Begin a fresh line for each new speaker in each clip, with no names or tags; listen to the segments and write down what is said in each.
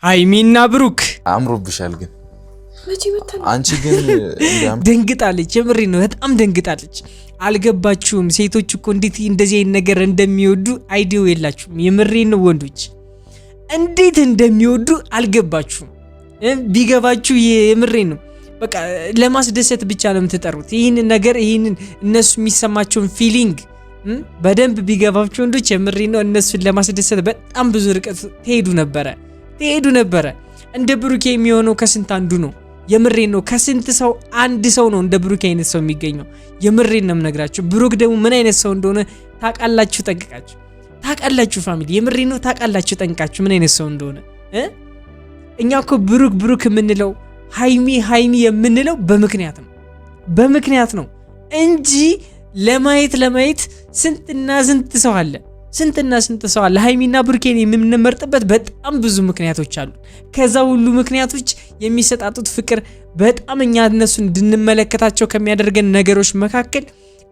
ሃይሚና ብሩክ
አምሮብሻል ግን
መቼ መተን
አንቺ ግን
ደንግጣለች። የምሬ ነው በጣም ደንግጣለች። አልገባችሁም? ሴቶች እኮ እንዴት እንደዚህ አይነት ነገር እንደሚወዱ አይዲዮ የላችሁም። የምሬ ነው ወንዶች እንዴት እንደሚወዱ አልገባችሁም። ቢገባችሁ የምሬ ነው በቃ ለማስደሰት ብቻ ነው የምትጠሩት ይሄን ነገር ይሄን እነሱ የሚሰማቸውን ፊሊንግ በደንብ ቢገባችሁ ወንዶች የምሬ ነው እነሱን ለማስደሰት በጣም ብዙ ርቀት ትሄዱ ነበረ። እንደ ብሩክ የሚሆነው ከስንት አንዱ ነው። የምሬ ነው ከስንት ሰው አንድ ሰው ነው እንደ ብሩክ አይነት ሰው የሚገኘው። የምሬ ነው የምነግራችሁ። ብሩክ ደግሞ ምን አይነት ሰው እንደሆነ ታውቃላችሁ፣ ጠንቅቃችሁ ታውቃላችሁ። ፋሚሊ የምሬ ነው ታውቃላችሁ ጠንቅቃችሁ ምን አይነት ሰው እንደሆነ። እኛ እኮ ብሩክ የምንለው ሃይሚ የምንለው በምክንያት ነው እንጂ ለማየት ስንትና ስንት ሰው አለ። ሃይሚና ብሩኬን የምንመርጥበት በጣም ብዙ ምክንያቶች አሉ። ከዛ ሁሉ ምክንያቶች የሚሰጣጡት ፍቅር በጣም እኛ እነሱን እንድንመለከታቸው ከሚያደርገን ነገሮች መካከል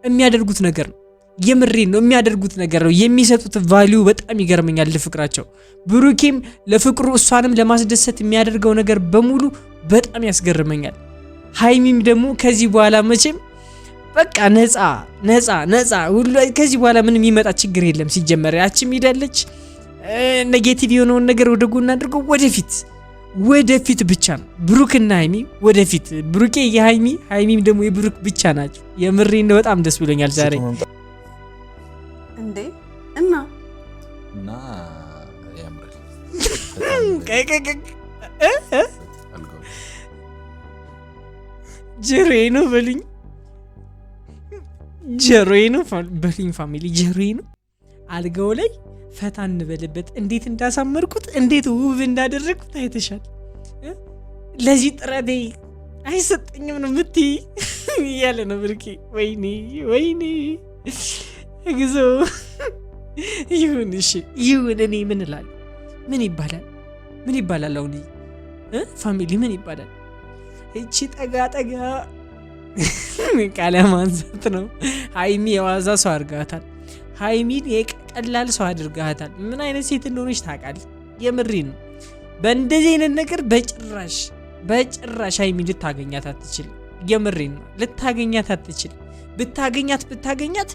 የሚያደርጉት ነገር ነው። የምሬን ነው የሚያደርጉት ነገር ነው። የሚሰጡት ቫልዩ በጣም ይገርመኛል ለፍቅራቸው። ብሩኬም ለፍቅሩ እሷንም ለማስደሰት የሚያደርገው ነገር በሙሉ በጣም ያስገርመኛል። ሃይሚም ደግሞ ከዚህ በኋላ መቼም በቃ ነፃ ሁሉ ከዚህ በኋላ ምንም የሚመጣ ችግር የለም። ሲጀመር ያቺም ሄዳለች። ኔጌቲቭ የሆነውን ነገር ወደ ጎን አድርገው ወደፊት ብቻ ነው ብሩክና ሃይሚ ወደፊት። ብሩኬ ሃይሚም ደግሞ የብሩክ ብቻ ናቸው። የምሬ ነው በጣም ደስ ብሎኛል ዛሬ
እንዴ እና
ያምራል
ጀሮዬ ነው በልኝ ፋሚሊ ጀሮዬ ነው። አልጋው ላይ ፈታ እንበልበት። እንዴት እንዳሳመርኩት እንዴት ውብ እንዳደረግኩት አይተሻል። ለዚህ ጥረቴ አይሰጠኝም ነው ምትይ እያለ ነው ብሩኬ። ወይኔ እግዚኦ ይሁን እሺ ይሁን። እኔ ምን እላለሁ? ምን ይባላል አሁን ፋሚሊ ምን ይባላል? እቺ ጠጋ ቃለ ማንሳት ነው። ሃይሚ የዋዛ ሰው አድርጋታል። ሃይሚን የቀላል ሰው አድርጋታል። ምን አይነት ሴት እንደሆነች ታውቃለህ? የምሬ ነው። በእንደዚህ አይነት ነገር በጭራሽ ሃይሚ ልታገኛት አትችልም። የምሬ ነው ልታገኛት አትችልም። ብታገኛት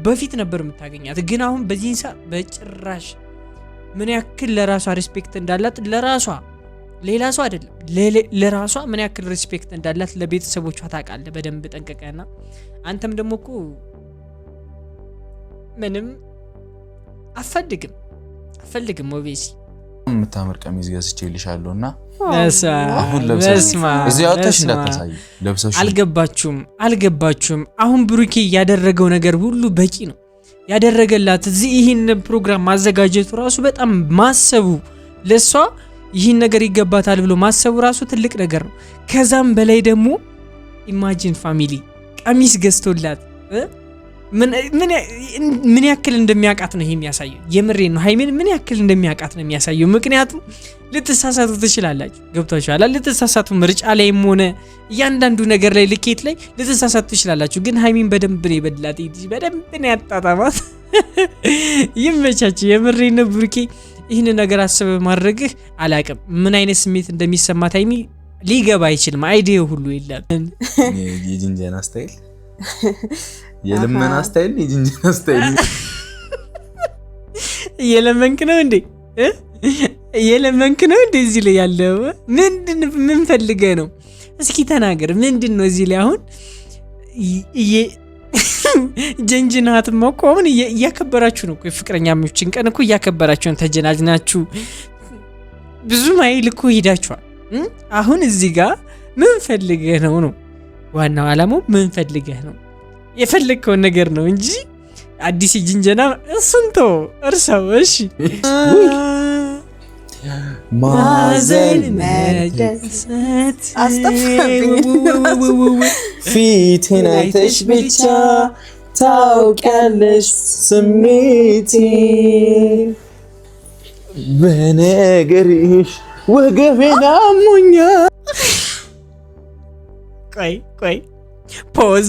በፊት ነበር የምታገኛት። ግን አሁን በዚህ ሰዓት በጭራሽ ምን ያክል ለራሷ ሪስፔክት እንዳላት ለራሷ ሌላ ሰው አይደለም ለራሷ ምን ያክል ሪስፔክት እንዳላት ለቤተሰቦቿ ታውቃለህ በደንብ ጠንቀቀና። አንተም ደግሞ እኮ ምንም አፈልግም ኦቤሲ
የምታምር ቀሚስ ገዝቼልሻለሁና
አሁን ለብሰሽ
አውጥተሽ እንዳታሳይ ለብሰሽ።
አልገባችሁም? አሁን ብሩኬ ያደረገው ነገር ሁሉ በቂ ነው ያደረገላት። እዚህ ይህን ፕሮግራም ማዘጋጀቱ ራሱ በጣም ማሰቡ ለሷ ይህን ነገር ይገባታል ብሎ ማሰቡ ራሱ ትልቅ ነገር ነው። ከዛም በላይ ደግሞ ኢማጂን ፋሚሊ ቀሚስ ገዝቶላት ምን ያክል እንደሚያውቃት ነው ይሄ የሚያሳየው። የምሬን ነው ሃይሚን ምን ያክል እንደሚያውቃት ነው የሚያሳየው። ምክንያቱም ልትሳሳቱ ትችላላችሁ። ገብታችኋል? ልትሳሳቱ ምርጫ ላይም ሆነ እያንዳንዱ ነገር ላይ ልኬት ላይ ልትሳሳቱ ትችላላችሁ። ግን ሃይሚን በደንብ ነው የበድላት፣ በደንብ ነው ያጣጣማት። ይመቻችሁ። የምሬን ነው ብሩኬ ይህን ነገር አስበ ማድረግህ አላቅም ምን አይነት ስሜት እንደሚሰማት ሃይሚ ሊገባ አይችልም። አይዲያ ሁሉ የለም።
የጅንጀና ስታይል የልመና ስታይል የጅንጀና ስታይል
የለመንክ ነው እንዴ? እዚህ ላይ ያለው ምን ፈልገህ ነው? እስኪ ተናገር። ምንድን ነው እዚህ ላይ አሁን ጀንጅናትም እኮ አሁን እያከበራችሁ ነው። ፍቅረኛሞችን ቀን እኮ እያከበራችሁ ነው። ተጀናጅናችሁ ብዙ ማይል እኮ ሄዳችኋል። አሁን እዚህ ጋር ምን ፈልገህ ነው ነው ዋናው ዓላማው። ምን ፈልገህ ነው? የፈለግከውን ነገር ነው እንጂ አዲስ ጅንጀና እሱንቶ እርሳው። እሺ
ማዘን
መደሰት አስተፋብኝ
ፊቴን አይተሽ ብቻ ታውቂያለሽ ስሜቴ በነገርሽ ወገቤን አሞኛል።
ቆይ ፖዝ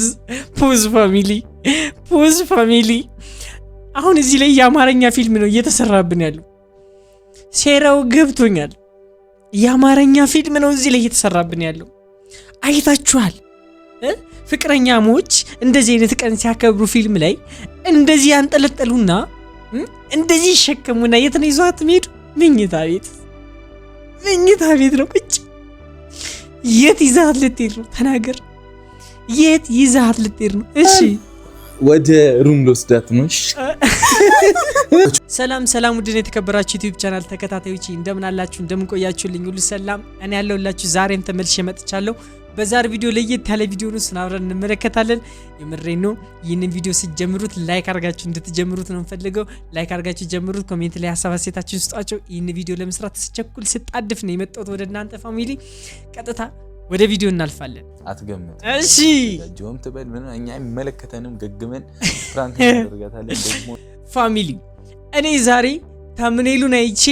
ፋሚሊ አሁን እዚህ ላይ የአማርኛ ፊልም ነው እየተሰራብን ያለው። ሴራው ገብቶኛል። የአማርኛ ፊልም ነው እዚህ ላይ እየተሰራብን ያለው። አይታችኋል? ፍቅረኛሞች እንደዚህ አይነት ቀን ሲያከብሩ ፊልም ላይ እንደዚህ ያንጠለጠሉና እንደዚህ ይሸከሙና የት ነው ይዟት የሚሄዱ? መኝታ ቤት ነው ቁጭ። የት ይዛት ልትሄድ ነው? ተናገር። የት ይዛት ልትሄድ ነው? እሺ
ወደ ሩም ልወስዳት ነው።
ሰላም ውድን የተከበራችሁ ዩቲዩብ ቻናል ተከታታዮች እንደምን አላችሁ? እንደምን ቆያችሁልኝ? ሁሉ ሰላም? እኔ ያለሁላችሁ ዛሬም ተመልሼ መጥቻለሁ። በዛሬ ቪዲዮ ለየት ያለ ቪዲዮ ነው፣ ስናብረን እንመለከታለን። የምሬን ነው። ይህንን ቪዲዮ ስትጀምሩት ላይክ አድርጋችሁ እንድትጀምሩት ነው የምፈልገው። ላይክ አድርጋችሁ ጀምሩት። ኮሜንት ላይ ሀሳብ አስተያየታችሁን ስጧቸው። ይህን ቪዲዮ ለመስራት ስቸኩል ስጣድፍ ነው የመጣሁት ወደ እናንተ ፋሚሊ። ቀጥታ ወደ ቪዲዮ እናልፋለን።
አትገምት።
እሺ
ጆም ትበል ምን እኛ አይመለከተንም። ገግመን ፍራንክ እናደርጋታለን ደግሞ ፋሚሊ።
እኔ ዛሬ ታምኔሉን አይቼ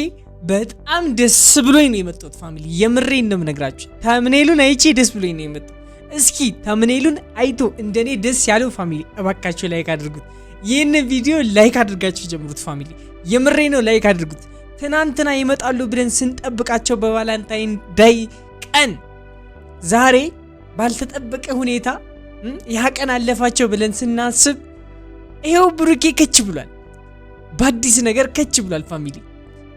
በጣም ደስ ብሎኝ ነው የመጣሁት ፋሚሊ። የምሬን ነው የምነግራችሁ። ታምኔሉን አይቼ ደስ ብሎኝ ነው የመጣሁት። እስኪ ታምኔሉን አይቶ እንደኔ ደስ ያለው ፋሚሊ እባካችሁ ላይክ አድርጉት። ይህን ቪዲዮ ላይክ አድርጋችሁ ጀምሩት ፋሚሊ። የምሬ ነው፣ ላይክ አድርጉት። ትናንትና ይመጣሉ ብለን ስንጠብቃቸው በቫላንታይን ዳይ ቀን ዛሬ ባልተጠበቀ ሁኔታ ያ ቀን አለፋቸው ብለን ስናስብ ይሄው ብሩኬ ከች ብሏል። በአዲስ ነገር ከች ብሏል ፋሚሊ።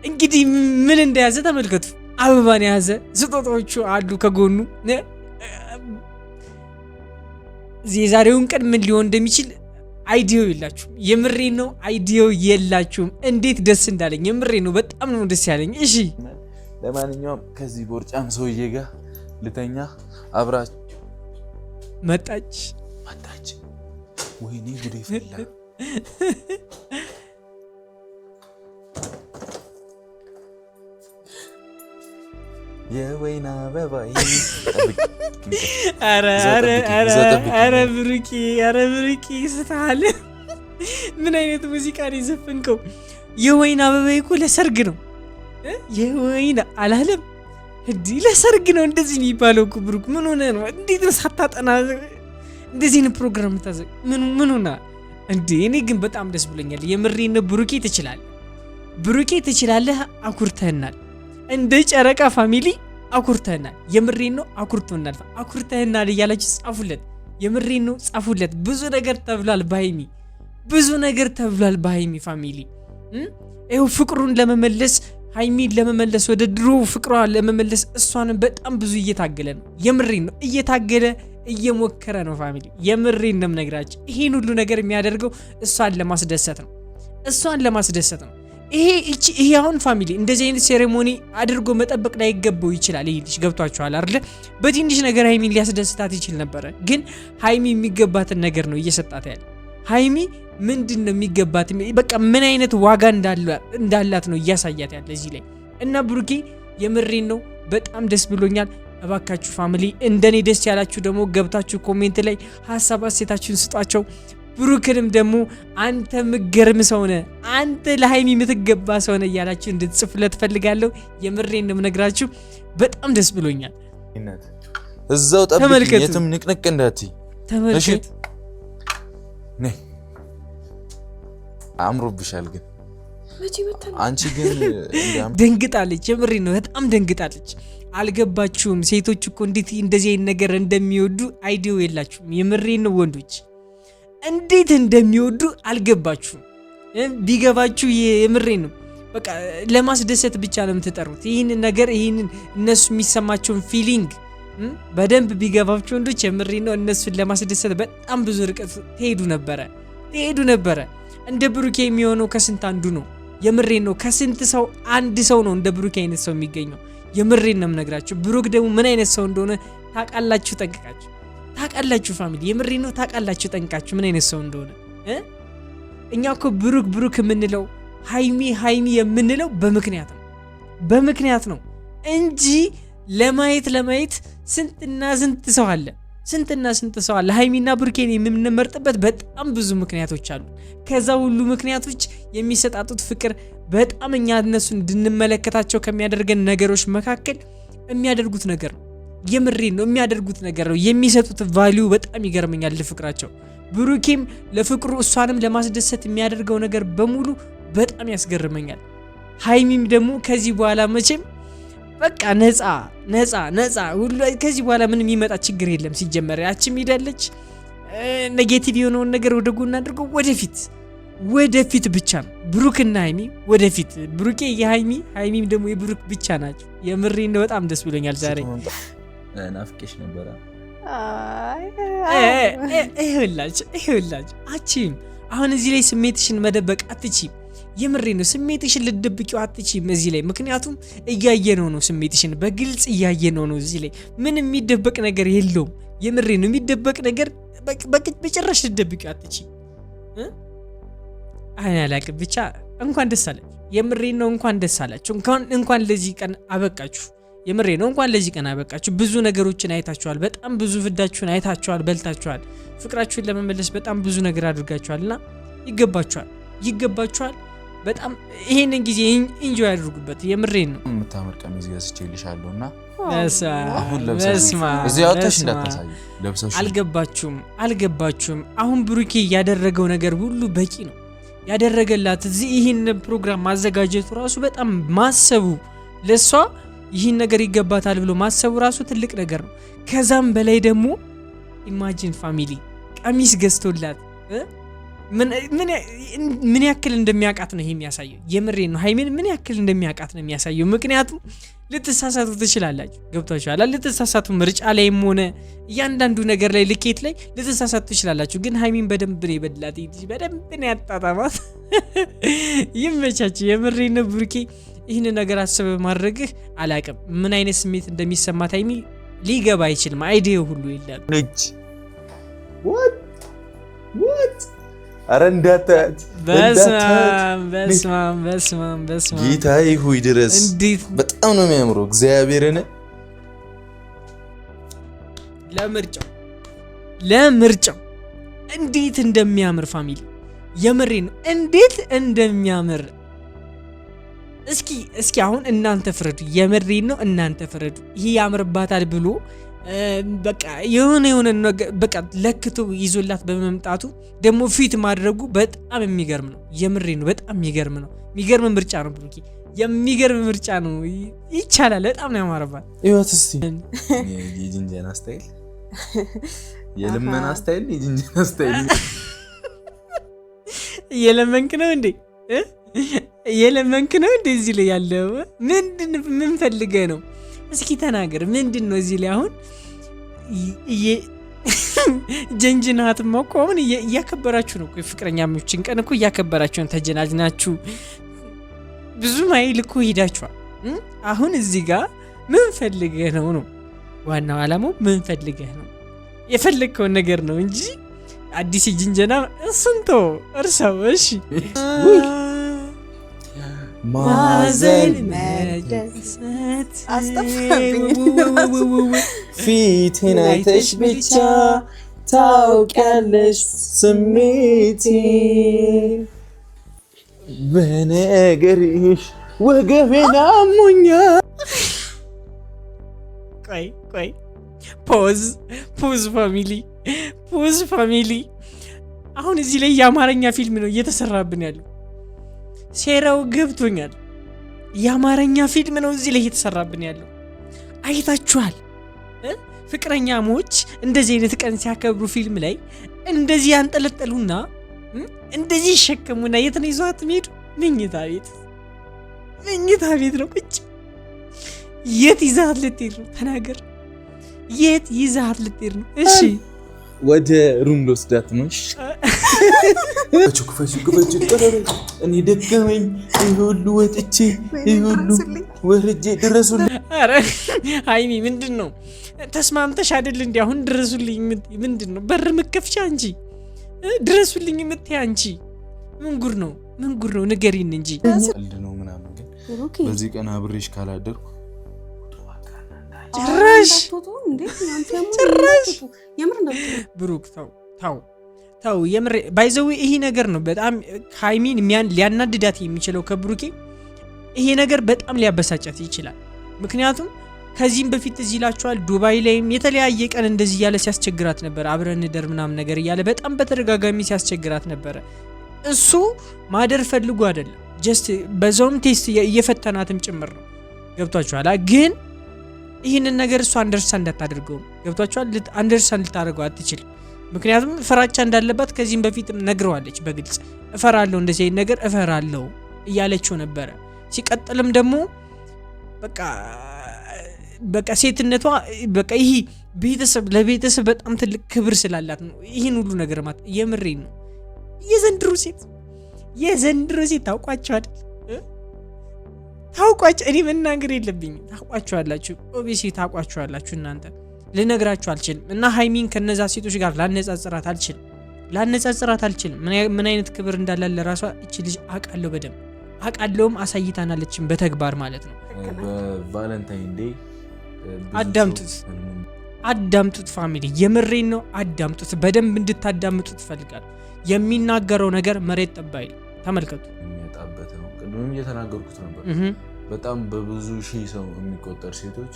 እንግዲህ ምን እንደያዘ ተመልከቱ። አበባን የያዘ ስጦታዎቹ አሉ ከጎኑ። የዛሬውን ቀን ምን ሊሆን እንደሚችል አይዲዮ የላችሁም። የምሬን ነው፣ አይዲዮ የላችሁም። እንዴት ደስ እንዳለኝ የምሬን ነው። በጣም ነው ደስ ያለኝ። እሺ
ለማንኛውም ከዚህ ቦርጫም ሰውዬ ጋር ልተኛ። አብራች
መጣች።
ወይኔ ጉዴ ፈላ። የወይና አበባዬ
አረ ብሩኬ ስትሃል ምን አይነት ሙዚቃ ነው የዘፈንከው? የወይና አበባዬ እኮ ለሰርግ ነው። የወይና አላለም እንዲህ ለሰርግ ነው እንደዚህ የሚባለው እኮ። ብሩክ ምን ሆነ ነው? እንዴት ነው ሳታጠና እንደዚህ ነው ፕሮግራም ታዘ? ምን ሆነ እንዴ? እኔ ግን በጣም ደስ ብሎኛል። የምሬን ነው። ብሩኬ ትችላለህ። አኩርተህናል። እንደ ጨረቃ ፋሚሊ አኩርተህናል። የምሬን ነው። አኩርተህናል እያላችሁ ጻፉለት። የምሬን ነው፣ ጻፉለት። ብዙ ነገር ተብሏል በሃይሚ ፋሚሊ። ይኸው ፍቅሩን ለመመለስ ሃይሚን ለመመለስ ወደ ድሮ ፍቅሯ ለመመለስ እሷን በጣም ብዙ እየታገለ ነው። የምሬን ነው። እየሞከረ ነው ፋሚሊ። የምሬን ነው የምነግራችሁ። ይሄን ሁሉ ነገር የሚያደርገው እሷን ለማስደሰት ነው። ይሄ አሁን ፋሚሊ እንደዚህ አይነት ሴሬሞኒ አድርጎ መጠበቅ ላይ ይገባው ይችላል። ይሄ ልጅ ገብቷችኋል አይደል? በትንሽ ነገር ሃይሚን ሊያስደስታት ይችል ነበረ፣ ግን ሃይሚ የሚገባትን ነገር ነው እየሰጣት ያለ። ሃይሚ ምንድነው የሚገባት? በቃ ምን አይነት ዋጋ እንዳላት ነው እያሳያት ያለ እዚህ ላይ። እና ብሩኬ የምሬን ነው በጣም ደስ ብሎኛል። እባካችሁ ፋሚሊ እንደኔ ደስ ያላችሁ ደግሞ ገብታችሁ ኮሜንት ላይ ሀሳብ አስተያየታችሁን ስጧቸው። ብሩክንም ደግሞ አንተ ምገርም ሰውነ፣ አንተ ለሃይሚ የምትገባ ሰውነ እያላችሁ እንድትጽፉለት ፈልጋለሁ። የምሬን ነው የምነግራችሁ በጣም ደስ ብሎኛል።
እዛው ጠብቅ፣ የትም ንቅንቅ እንዳትይ።
ተመልከት።
ነይ አምሮብሻል። ግን አንቺ ግን
ደንግጣለች። የምሬን ነው በጣም ደንግጣለች። አልገባችሁም? ሴቶች እኮ እንዴት እንደዚህ አይነት ነገር እንደሚወዱ አይዲዮ የላችሁም። የምሬን ነው ወንዶች እንዴት እንደሚወዱ አልገባችሁም። ቢገባችሁ የምሬን ነው በቃ ለማስደሰት ብቻ ነው የምትጠሩት ይህንን ነገር። ይህንን እነሱ የሚሰማቸውን ፊሊንግ በደንብ ቢገባችሁ ወንዶች የምሬን ነው እነሱን ለማስደሰት በጣም ብዙ ርቀት ትሄዱ ነበረ። እንደ ብሩኬ የሚሆነው ከስንት አንዱ ነው። የምሬን ነው። ከስንት ሰው አንድ ሰው ነው እንደ ብሩኬ አይነት ሰው የሚገኘው። የምሬን ነው የምነግራችሁ። ብሩክ ደግሞ ምን አይነት ሰው እንደሆነ ታውቃላችሁ፣ ጠንቅቃችሁ ታውቃላችሁ ፋሚሊ። የምሬን ነው ታውቃላችሁ ጠንቅቃችሁ ምን አይነት ሰው እንደሆነ። እኛ እኮ ብሩክ የምንለው ሃይሚ የምንለው በምክንያት ነው እንጂ ለማየት ስንትና ስንት ሰው አለ። ሃይሚና ብሩኬን የምንመርጥበት በጣም ብዙ ምክንያቶች አሉ። ከዛ ሁሉ ምክንያቶች የሚሰጣጡት ፍቅር በጣም እኛ እነሱን እንድንመለከታቸው ከሚያደርገን ነገሮች መካከል የሚያደርጉት ነገር ነው። የምሬን ነው የሚያደርጉት ነገር ነው። የሚሰጡት ቫልዩ በጣም ይገርመኛል ለፍቅራቸው። ብሩኬም ለፍቅሩ እሷንም ለማስደሰት የሚያደርገው ነገር በሙሉ በጣም ያስገርመኛል። ሃይሚም ደግሞ ከዚህ በኋላ መቼም በቃ ነፃ ሁሉ ከዚህ በኋላ ምንም የሚመጣ ችግር የለም። ሲጀመር ያቺም ሄዳለች። ኔጌቲቭ የሆነውን ነገር ወደ ጎን አድርገው ወደፊት ብቻ ነው። ብሩክና ሃይሚ ወደፊት። ብሩኬ የሃይሚ ሃይሚም ደግሞ የብሩክ ብቻ ናቸው። የምሬን ነው። በጣም ደስ ብሎኛል ዛሬ።
ናፍቄሽ ነበረ።
ይኸውላችሁ አቺም አሁን እዚህ ላይ ስሜትሽን መደበቅ አትችይም። የምሬን ነው። ስሜትሽን ልትደብቂው አትችይም እዚህ ላይ። ምክንያቱም እያየነው ነው። ስሜትሽን በግልጽ እያየነው ነው። እዚህ ላይ ምንም የሚደበቅ ነገር የለውም። የምሬን ነው። የሚደበቅ ነገር በጭራሽ ልትደብቂው አትችይም። አላቅም ብቻ እንኳን ደስ አላችሁ። የምሬን ነው። እንኳን ደስ አላችሁ። እንኳን ለዚህ ቀን አበቃችሁ። የምሬን ነው። እንኳን ለዚህ ቀን አበቃችሁ። ብዙ ነገሮችን አይታችኋል። በጣም ብዙ ፍዳችሁን አይታችኋል፣ በልታችኋል። ፍቅራችሁን ለመመለስ በጣም ብዙ ነገር አድርጋችኋልና ይገባችኋል። በጣም ይሄንን ጊዜ ኢንጆይ አድርጉበት። የምሬን ነው።
የምታምር ቀሚስ ገዝቼልሻለሁና
በስማ
እዚህ አውጥተሽ እንዳታሳይ ለብሰሽ።
አልገባችሁም። አሁን ብሩኬ ያደረገው ነገር ሁሉ በቂ ነው። ያደረገላት እዚህ ይህን ፕሮግራም ማዘጋጀቱ ራሱ በጣም ማሰቡ ለሷ ይህን ነገር ይገባታል ብሎ ማሰቡ ራሱ ትልቅ ነገር ነው። ከዛም በላይ ደግሞ ኢማጂን ፋሚሊ ቀሚስ ገዝቶላት ምን ያክል እንደሚያውቃት ነው ይሄ የሚያሳየው። የምሬን ነው። ሃይሚን ምን ያክል እንደሚያውቃት ነው የሚያሳየው። ምክንያቱም ልትሳሳቱ ትችላላችሁ። ገብታችኋል? ልትሳሳቱ ምርጫ ላይም ሆነ እያንዳንዱ ነገር ላይ ልኬት ላይ ልትሳሳቱ ትችላላችሁ። ግን ሃይሚን በደንብ ነው የበላት፣ በደንብ ነው ያጣጣማት። ይመቻችሁ። የምሬን ነው። ብሩኬ ይህን ነገር አስበ ማድረግህ አላቅም ምን አይነት ስሜት እንደሚሰማት ሃይሚ ሊገባ አይችልም። አይዲያው ሁሉ ይላል
አረ እንዳታት
በስማም
ጌታዬ ሆይ ድረስ በጣም ነው የሚያምረው። እግዚአብሔርን ለምርጫው እንዴት እንደሚያምር ፋሚሊ የምሬ ነው። እንዴት እንደሚያምር እስኪ አሁን እናንተ ፍረዱ። የምሬ ነው። እናንተ ፍረዱ። ይሄ ያምርባታል ብሎ በቃ የሆነ በቃ ለክቶ ይዞላት በመምጣቱ ደግሞ ፊት ማድረጉ በጣም የሚገርም ነው። የምሬ ነው። በጣም የሚገርም ነው። የሚገርም ምርጫ ነው ብሩኬ፣ የሚገርም ምርጫ ነው። ይቻላል። በጣም ነው ያማረባት። ይወት እስቲ የጅንጀና ስታይል፣ የልመና ስታይል፣ የጅንጀና ስታይል
የለመንክ ነው እንዴ? እዚህ ላይ ያለው ምን ፈልገህ ነው? እስኪ ተናገር። ምንድን ነው እዚህ ላይ አሁን ጀንጅናትማ እኮ አሁን እያከበራችሁ ነው። ፍቅረኛሞችን ቀን እኮ እያከበራችሁ ነው። ተጀናጅናችሁ ብዙ ማይል እኮ ሄዳችኋል። አሁን እዚህ ጋር ምን ፈልገህ ነው ነው ዋናው ዓላማው። ምን ፈልገህ ነው? የፈለግከውን ነገር ነው እንጂ አዲስ ጅንጀና እሱንቶ እርሳው። እሺ
ማዘን መደሰት
ፊቴን አይተሽ ብቻ ታውቂያለሽ ስሜቴ በነገርሽ ወገቤን አሞኛል።
ቆይ ፖዝ ፋሚሊ አሁን እዚህ ላይ የአማርኛ ፊልም ነው እየተሰራብን ያለው። ሴራው ገብቶኛል። የአማርኛ ፊልም ነው እዚህ ላይ እየተሰራብን ያለው። አይታችኋል? ፍቅረኛሞች እንደዚህ አይነት ቀን ሲያከብሩ ፊልም ላይ እንደዚህ ያንጠለጠሉና እንደዚህ ይሸከሙና የት ነው ይዟት የሚሄዱ? መኝታ ቤት ነው ቁጭ። የት ይዛት ልትሄድ ነው? ተናገር። የት ይዛት ልትሄድ ነው? እሺ
ወደ ሩም ልወስዳት ነው። ክፈቹ እኔ ደከመኝ። ይሁሉ ወጥቼ ይሁሉ ወርጄ ድረሱልኝ።
ኧረ ሃይሚ ምንድን ነው ተስማምተሽ አይደል እንዴ? አሁን ድረሱልኝ ምንድን ነው? በር መከፍቻ እንጂ ድረሱልኝ የምትይ አንቺ ምን ጉድ ነው? ንገሪን እንጂ።
ቀልድ ነው ምናምን፣ ግን በዚህ ቀን አብሬሽ ካላደርኩ
ጭራሽ ብሩክ ተው የምሬ ባይዘው ይሄ ነገር ነው በጣም ሃይሚን ሊያናድዳት የሚችለው ከብሩኬ ይሄ ነገር በጣም ሊያበሳጫት ይችላል። ምክንያቱም ከዚህም በፊት እዚህ ይላችኋል ዱባይ ላይም የተለያየ ቀን እንደዚህ ያለ ሲያስቸግራት ነበር። አብረን እንደር ምናምን ነገር እያለ በጣም በተደጋጋሚ ሲያስቸግራት ነበር። እሱ ማደር ፈልጎ አይደለም፣ ጀስት በዛውም ቴስት እየፈተናትም ጭምር ነው።
ገብቷችኋል። ግን ይህንን ነገር እሱ አንደርስታንድ እንዳታደርገው ገብቷችኋል። አንደርስታንድ ልታደርገው አትችልም። ምክንያቱም ፍራቻ እንዳለባት ከዚህም በፊትም ነግረዋለች በግልጽ እፈራለሁ፣ እንደዚህ አይነት ነገር እፈራለሁ እያለችው ነበረ። ሲቀጥልም ደግሞ በቃ ሴትነቷ በቃ ይሄ ለቤተሰብ በጣም ትልቅ ክብር ስላላት ነው ይህን ሁሉ ነገር ማለት የምሬን ነው። የዘንድሮ ሴት ታውቋቸዋለች። እኔ መናገር የለብኝም ታውቋቸዋላችሁ። ኦቢሲ ታውቋቸዋላችሁ እናንተ ልነግራችሁ አልችልም። እና ሃይሚን ከነዛ ሴቶች ጋር ላነጻጽራት አልችልም። ምን አይነት ክብር እንዳላለ ራሷ እቺ ልጅ አውቃለሁ፣ በደንብ አውቃለሁም አሳይታናለችም በተግባር ማለት ነው።
በቫለንታይን ዴይ
አዳምጡት ፋሚሊ፣ የምሬን ነው። አዳምጡት፣ በደንብ እንድታዳምጡት እፈልጋለሁ። የሚናገረው ነገር መሬት ጠባይ ተመልከቱ።
የሚያጣበት ነው። ቅድምም እየተናገርኩት ነበር። በጣም በብዙ ሺህ ሰው የሚቆጠር ሴቶች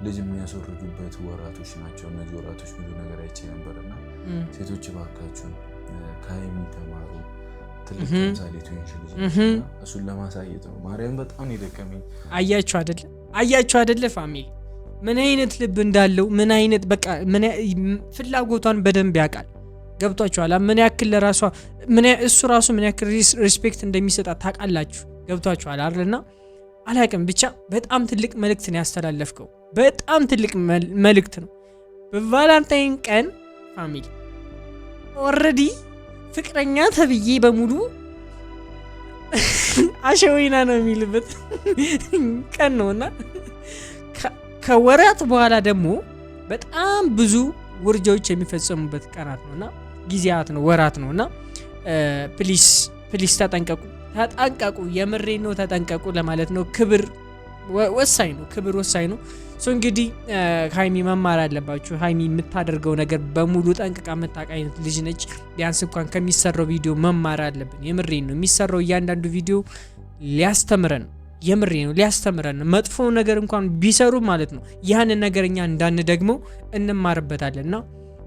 ልጅ የሚያስወርዱበት ወራቶች ናቸው እነዚህ ወራቶች። ብዙ ነገር አይቼ ነበርና ሴቶች እባካችሁ ከሃይሚ ተማሩ። ትልቅ ምሳሌ ትንሽ ልጅ እሱን ለማሳየት ነው። ማርያም በጣም ይደከመኝ። አያችሁ አይደለ ፋሚሊ ምን አይነት ልብ እንዳለው ምን አይነት በቃ ፍላጎቷን በደንብ ያውቃል። ገብቷችኋል። ምን ያክል ለራሷ እሱ ራሱ ምን ያክል ሪስፔክት እንደሚሰጣት ታውቃላችሁ። ገብቷችኋል አይደልና አላውቅም ብቻ በጣም ትልቅ መልእክት ነው ያስተላለፍከው። በጣም ትልቅ መልእክት ነው። በቫለንታይን ቀን ፋሚሊ ኦልሬዲ ፍቅረኛ ተብዬ በሙሉ አሸወይና ነው የሚልበት ቀን ነውና ከወራት በኋላ ደግሞ በጣም ብዙ ውርጃዎች የሚፈጸሙበት ቀናት ነውና ጊዜያት ነው ወራት ነውና ፕሊስ ተጠንቀቁ። የምሬ ነው ተጠንቀቁ ለማለት ነው። ክብር ወሳኝ ነው። ሶ እንግዲህ ሃይሚ መማር አለባችሁ። ሃይሚ የምታደርገው ነገር በሙሉ ጠንቅቃ የምታውቅ አይነት ልጅ ነች። ቢያንስ እንኳን ከሚሰራው ቪዲዮ መማር አለብን። የምሬ ነው። የሚሰራው እያንዳንዱ ቪዲዮ ሊያስተምረን ነው። መጥፎ ነገር እንኳን ቢሰሩ ማለት ነው ያንን ነገር እኛ እንዳንደግመው እንማርበታለንና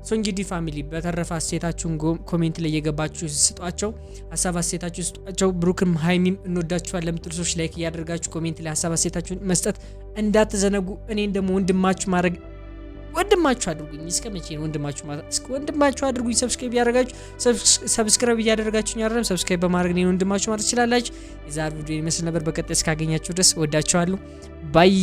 ሶ እንግዲህ ፋሚሊ በተረፈ አስተያየታችሁን ኮሜንት ላይ እየገባችሁ ስጧቸው። ሀሳብ አስተያየታችሁን ስጧቸው። ብሩክም ሃይሚም እንወዳችኋለን ለምትሉ ሰዎች ላይክ እያደረጋችሁ ኮሜንት ላይ ሀሳብ አስተያየታችሁን መስጠት እንዳትዘነጉ። እኔን ደግሞ ወንድማችሁ አድርጉኝ። እስከ መቼ ነው ወንድማችሁ አድርጉኝ። ሰብስክራይብ እያደረጋችሁኝ አይደለም? ሰብስክራይብ በማድረግ እኔን ወንድማችሁ ማለት ትችላላችሁ። የዛሬ ቪዲዮ ይመስል ነበር። በቀጣይ እስካገኛችሁ ድረስ ወዳችኋለሁ። ባይ